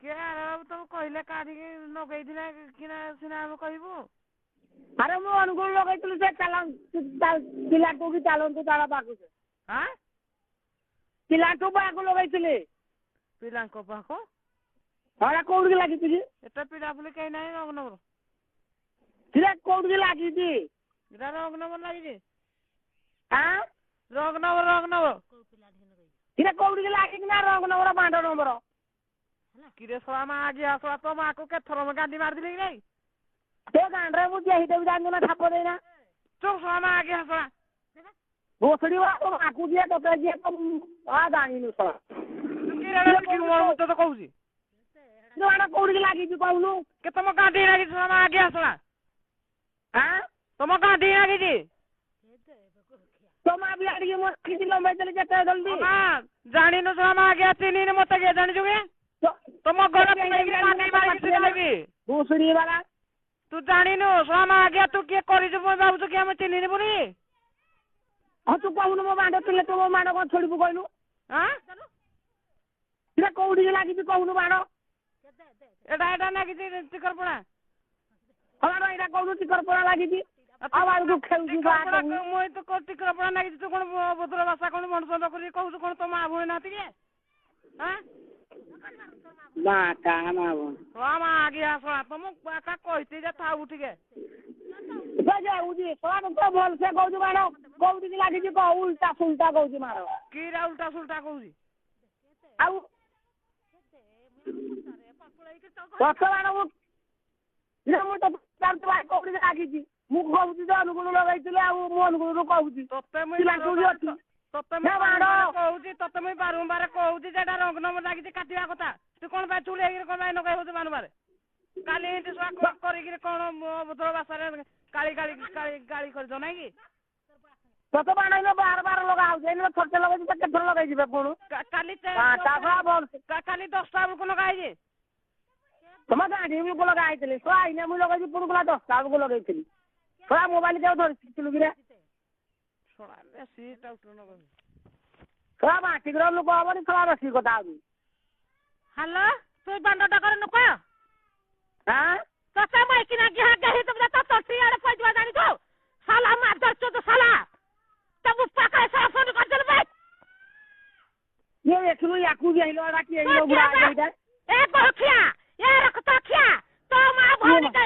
କିଏ ବାବୁ ତମକୁ କହିଲେ କାଢିକି ଲଗେଇଥିଲେ କିନା ସିନା ଆମେ କହିବୁ। ଆରେ ମୁଁ ଅନୁଗୁଳ ଲଗେଇଥିଲି ସେ ପିଲାଠୁ କି ଚାଲନ୍ତୁ ତାଳ ପାଖକୁ ଆଁ ପିଲାଠୁ ପାଖକୁ ଲଗେଇଥିଲି ପିଲାଙ୍କ ପାଖକୁ ହଁ କୋଉଠିକି ଲାଗିଛି କି ଏଟା ପିଲା ଫୁଲି କେହି ନାହିଁ ରଙ୍ଗ ନମ୍ବର ସେଟା କୋଉଠିକି ଲାଗିଛି ଏଟା ରଙ୍ଗ ନମ୍ବର ଲାଗିଛି ଆଁ ରଙ୍ଗ ନମ୍ବର ସେଟା କୋଉଠିକି ଲାଗିଛି ନା ରଙ୍ଗ ନମ୍ବର ବାଣ୍ଡ ନମ୍ବର କିରେ ଶଳା ମା ଆଜି ଆସଲା ତ ମାକୁ କେଥର ଗାଣ୍ଡି ମାରିଥିଲି କି ନାଇଁ ସେ ଗାଣ୍ଡରେ ମୁଁ ଯେହିଦେବି ଜାଣିଛୁ ନା ଛାପ ଦେଇନା ଚୁପ ଶଳା ମା ଆଜି ଆସଲା ଘୋଷଡି ଆକୁ ଯିଏ ତତେ ଯିଏ ଜାଣିନୁ ଶଳା ମୁଁ ତତେ କହୁଛି କୋଉଠିକି ଲାଗିଛି କହୁନୁ କେ ତମ ଗାଣ୍ଡି ଲାଗିଛି ଶଳା ମା ଆଜି ଆସଲା ଆଁ ତମ ଗାଣ୍ଡି ଲାଗିଛି ତୋ ମା ବି ଆଡ଼ିକି ମୋ କିଛି ଲମ୍ବେଇ ଦେଲି ଯେତେ ଜଲ୍ଦି ଜାଣିନୁ ଶଳା ମା ଆଜ୍ଞା ଚିହ୍ନିନି ମତେ କିଏ ଜାଣିଛୁ କି ତମ ଘର ଘୁଷୁଡି ବାଲା ତୁ ଜାଣିନୁ ଶଳା ମା ଆଜ୍ଞା ତୁ କିଏ କରିଛୁ ମୁଁ ଭାବୁଛୁ କି ଆମେ ଚିହ୍ନିନି ପୁଣି ହଁ ତୁ କହୁନୁ ମୋ ମାଣ୍ଡ ଥିଲେ ତୁ ମୋ ମାଣ୍ଡ କଣ ଛୋଡ଼ିବୁ କହିଲୁ ସେଟା କୋଉଠିକି ଲାଗିଛି କହୁନୁ ବାଣ ଏଟା ଲାଗିଛି ଟିକରପଡା ହଁ ଏଇଟା କହୁନୁ ଟିକରପଡା ଲାଗିଛି ଆଉ ଆଳକୁ ଖେଳୁଛୁ ମୁଁ ତ ଟିକରପଡା ଲାଗିଛି ତୁ କଣ ଭଦ୍ର ଭାଷା କଣ ମଣିଷ କରି କହୁଛୁ କଣ ତୋ ମା ଭଉଣୀ ନାହାନ୍ତି କି ମା କା ମା ଭଉଣୀ ହଁ ମା ଆଜ୍ଞା ଶଳା ତମ କାକା କହିଛି ଯେ ଥାଉ ଟିକେ ଯାଉଛି ତ ଭଲସେ କହୁଛୁ ବାଣ କୋଉଠିକି ଲାଗିଛି କହ ଉଲ୍ଟା ସୁଲଟା କହୁଛି ମାର କିରା ଉଲ୍ଟା ସୁଲଟା କହୁଛି ଆଉ ବର୍ତ୍ତମାନ ମୁଁ ତ କୋଉଠିକି ଲାଗିଛି ମୁଁ କହୁଛି ଯେ ଅନୁଗୁଳ ଲଗେଇଥିଲି ଆଉ ମୁଁ ଅନୁଗୁଳରୁ କହୁଛି ତତେ ମୁଇଁ ବାରମ୍ବାର କହୁଛି ଯେ ଏଟା ରଙ୍ଗ ନମ୍ବର ଲାଗିଛି କାଟିବା କଥା ତୁ କଣ ପାଇଁ ଚୁଳି ହେଇକିରି କଣ ପାଇଁ ନଗେଇ ହଉଛି ବାରମ୍ବାର କାଲି ଏମିତି କରିକିରି କଣ ଭଦ୍ର ଭାଷାରେ ଗାଳି କରିଛ ନାଇଁ କି ତତେ ବାଣ ବାର ଲଗା ହଉଛି ଏଇନା ଥରେ ଲଗେଇଛି କେତେ ଥର ଲଗେଇଯିବେ ପୁଣି କାଲି 10ଟା ବେଳକୁ ଲଗା ହେଇଛି ତମ ଗାଡି ବେଳକୁ ଲଗା ହେଇଥିଲି ତ ଆଇନେ ମୁଁ ଲଗେଇଛି ପୁଣି ଗଲା 10ଟା ବେଳକୁ ଲଗେଇଥିଲି ଶଳା ମୋବାଇଲ କେଉ ଧରିଥିଲୁ କିରେ ଶଳା ମାଟିର ଲୋକ ହବନି ଶଳା ବେଶୀ କଥା ହଉଛି ହ୍ୟାଲୋ ତୁ ବାଣ୍ଡଟା କର ଲୋକ ଆଁ ତତେ ମାଇକି ନା ଗିହା ଗହି ତମେ ତ ତଟି ଆଡେ ପଇଯିବା ଜାଣିଛୁ ସାଲା ମାର ଦର୍ଛୁ ତ ସାଲା ତମକୁ ପାଖରେ ସାଲା ଫୋନ କରିଦେଲୁ ବେ ये देखलु याकू भी आइलो आडा की आइलो बुढ़ा आइलो इधर ए बहुखिया ये रखता खिया तो मां भौणी के